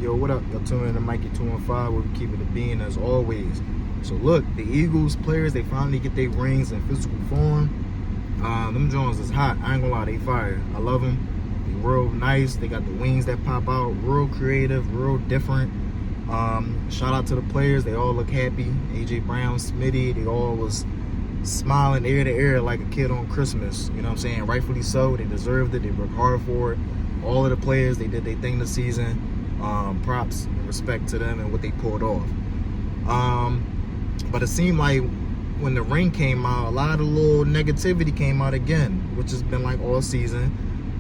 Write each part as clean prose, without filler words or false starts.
Yo, what up? Y'all tuning in to Mikey 215 where we keep it a bean as always. So look, the Eagles players, they finally get their rings in physical form. Them Jones is hot. I ain't gonna lie, they fire. I love them. They real nice. They got the wings that pop out. Real creative, real different. Shout out to the players. They all look happy. AJ Brown, Smitty, they all was smiling ear to ear like a kid on Christmas. You know what I'm saying? Rightfully so. They deserved it. They worked hard for it. All of the players, they did their thing this season. Props and respect to them and what they pulled off. But it seemed like when the ring came out, a lot of little negativity came out again, which has been like all season.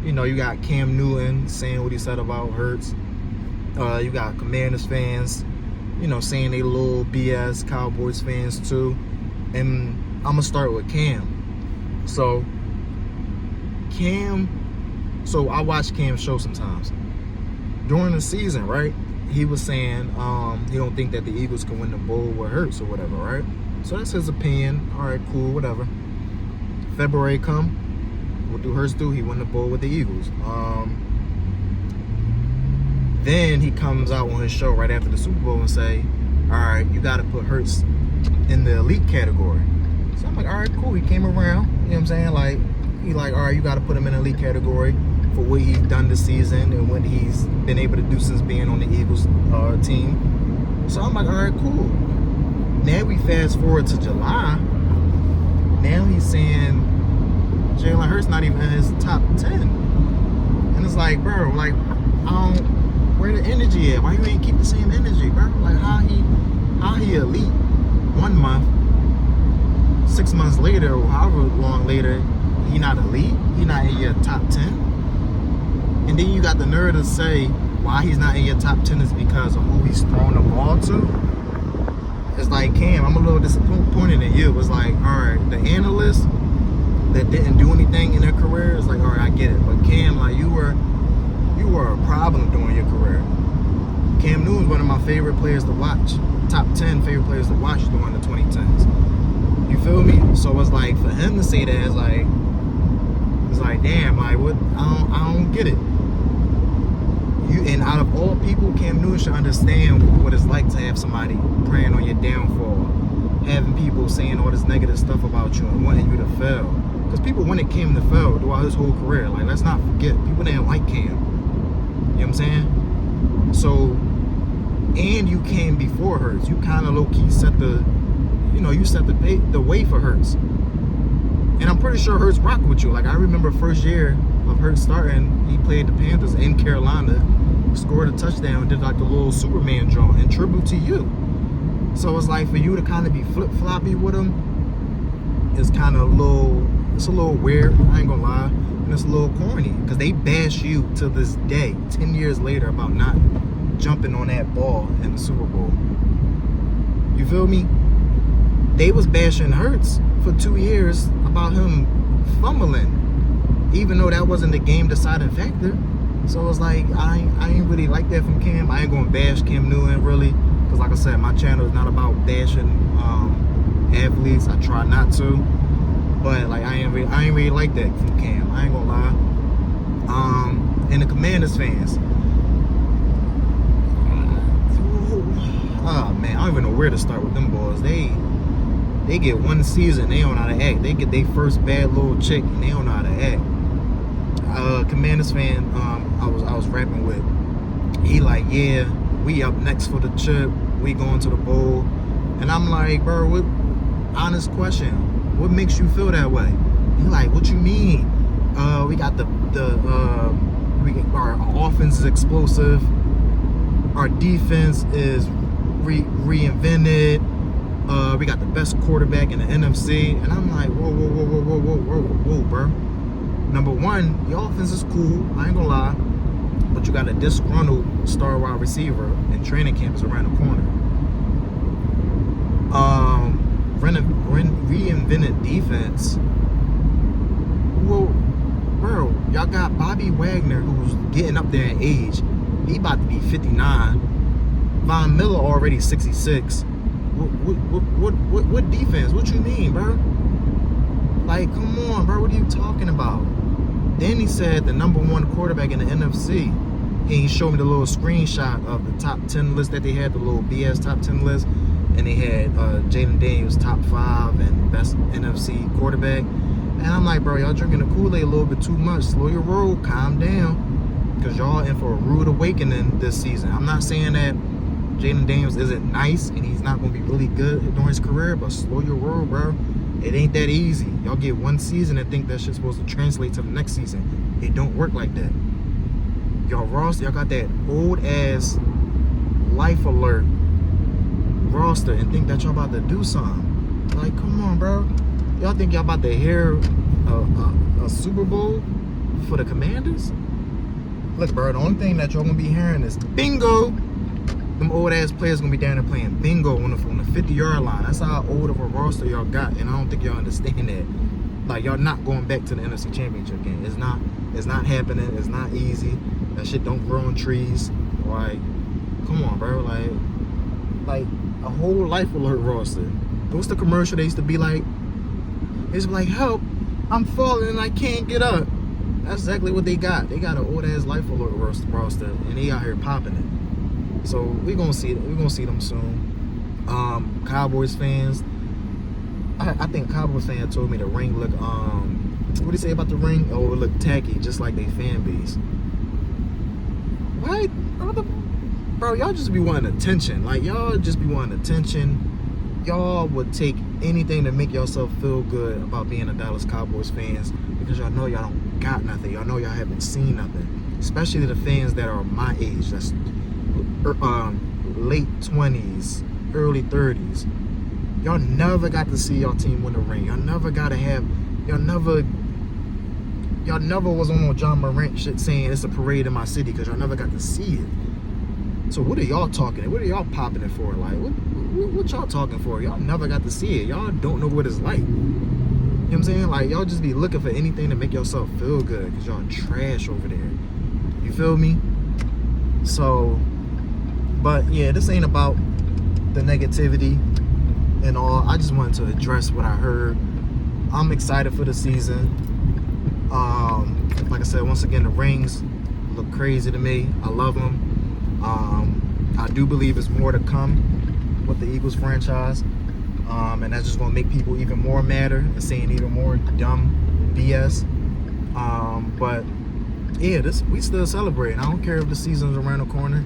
You know, you got Cam Newton saying what he said about Hurts. You got Commanders fans, you know, saying they little BS, Cowboys fans too. And I'm going to start with Cam. So I watch Cam's show sometimes. During the season, right, he was saying he don't think that the Eagles can win the bowl with Hurts or whatever, right? So that's his opinion. All right, cool, whatever. February come, what do Hurts do? He won the bowl with the Eagles. Then he comes out on his show right after the Super Bowl and say, all right, you got to put Hurts in the elite category. So I'm like, all right, cool. He came around, you know what I'm saying? Like, he like, all right, you got to put him in the elite category for what he's done this season and what he's been able to do since being on the Eagles team. So I'm like, all right, cool. Now we fast forward to July. Now he's saying Jalen Hurts not even in his top 10. And it's like, bro, like, where the energy at? Why you ain't keep the same energy, bro? Like, how he elite 1 month, 6 months later, or however long later, he not elite? He not in your top 10? And then you got the nerve to say why he's not in your top 10 is because of who he's throwing the ball to. It's like, Cam, I'm a little disappointed in you. It's like, all right, the analysts that didn't do anything in their career, it's like, all right, I get it. But Cam, like, you were a problem during your career. Cam Newton's one of my favorite players to watch. Top 10 favorite players to watch during the 2010s. You feel me? So it's like, for him to say that, it's like, damn, like, what? I don't get it. And out of all people, Cam Newton should understand what it's like to have somebody praying on your downfall, having people saying all this negative stuff about you and wanting you to fail. Because people wanted Cam to fail throughout his whole career. Like, let's not forget, people didn't like Cam. You know what I'm saying? So, and you came before Hurts. You kind of low-key set the way for Hurts. And I'm pretty sure Hurts rocked with you. Like, I remember first year of Hurts starting, he played the Panthers in Carolina, scored a touchdown, did like the little Superman draw in tribute to you. So it's like, for you to kind of be flip-floppy with him, it's kind of a little weird, I ain't gonna lie. And it's a little corny, because they bash you to this day, 10 years later, about not jumping on that ball in the Super Bowl. You feel me? They was bashing Hurts for 2 years about him fumbling, even though that wasn't the game deciding factor. So it's like, I ain't really like that from Cam. I ain't gonna bash Cam Newton really, because like I said, my channel is not about bashing athletes. I try not to, but like, I ain't really like that from Cam. I ain't gonna lie. And the Commanders fans, oh man, I don't even know where to start with them boys. They get one season, they don't know how to act. They get their first bad little chick, and they don't know how to act. Commanders fan, I was rapping with, he like, yeah, we up next for the chip, we going to the bowl. And I'm like, bro, what, honest question, what makes you feel that way? He like, what you mean? We got our offense is explosive, our defense is reinvented. We got the best quarterback in the NFC. And I'm like, whoa, bro. Number one, the offense is cool, I ain't gonna lie, but you got a disgruntled star wide receiver, and training camp is around the corner. Reinvented defense. Well, bro, y'all got Bobby Wagner, who's getting up there in age. He about to be 59. Von Miller already 66. What defense? What you mean, bro? Like, come on, bro. What are you talking about? Then he said the number one quarterback in the NFC. And he showed me the little screenshot of the top 10 list that they had, the little BS top 10 list. And they had Jalen Daniels top 5 and best NFC quarterback. And I'm like, bro, y'all drinking the Kool-Aid a little bit too much. Slow your roll, calm down. Because y'all in for a rude awakening this season. I'm not saying that Jalen Daniels isn't nice and he's not going to be really good during his career, but slow your roll, bro. It ain't that easy. Y'all get one season and think that shit's supposed to translate to the next season. It don't work like that. Y'all roster, y'all got that old ass life alert roster and think that y'all about to do something. Like, come on, bro. Y'all think y'all about to hear a Super Bowl for the Commanders? Look, bro, the only thing that y'all gonna be hearing is bingo. Them old ass players gonna be down there playing bingo on the 50-yard line. That's how old of a roster y'all got, and I don't think y'all understand that. Like, y'all not going back to the NFC Championship game. It's not happening. It's not easy. That shit don't grow on trees. Like, come on, bro. Like a whole life alert roster. What's the commercial they used to be like? It's like, help, I'm falling and I can't get up. That's exactly what they got. They got an old ass life alert roster, and they out here popping it. So we're gonna see them soon. Cowboys fans, I think Cowboys fan told me the ring look what do you say about the ring? Oh, it looked tacky, just like they fan base. What? Bro, y'all just be wanting attention. Like, y'all just be wanting attention. Y'all would take anything to make yourself feel good about being a Dallas Cowboys fans, because y'all know y'all don't got nothing. Y'all know y'all haven't seen nothing. Especially the fans that are my age. That's late 20s, early 30s. Y'all never got to see y'all team win a ring. Y'all never was on no John Morant shit saying it's a parade in my city, because y'all never got to see it. So what are y'all talking? What are y'all popping it for? Like, what y'all talking for? Y'all never got to see it. Y'all don't know what it's like. You know what I'm saying? Like, y'all just be looking for anything to make yourself feel good, because y'all trash over there. You feel me? So, but yeah, this ain't about the negativity and all. I just wanted to address what I heard. I'm excited for the season. Like I said, once again, the rings look crazy to me. I love them. I do believe there's more to come with the Eagles franchise, and that's just gonna make people even more madder and saying even more dumb BS. But yeah, we still celebrating. I don't care if the season's around the corner.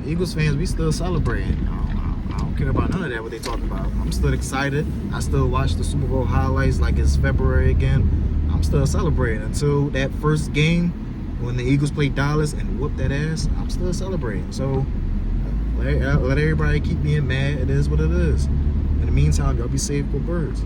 Eagles fans, we still celebrating. I don't care about none of that, what they talking about. I'm still excited. I still watch the Super Bowl highlights like it's February again. I'm still celebrating until that first game when the Eagles play Dallas and whoop that ass. I'm still celebrating. So let everybody keep being mad. It is what it is. In the meantime, y'all be safe with birds.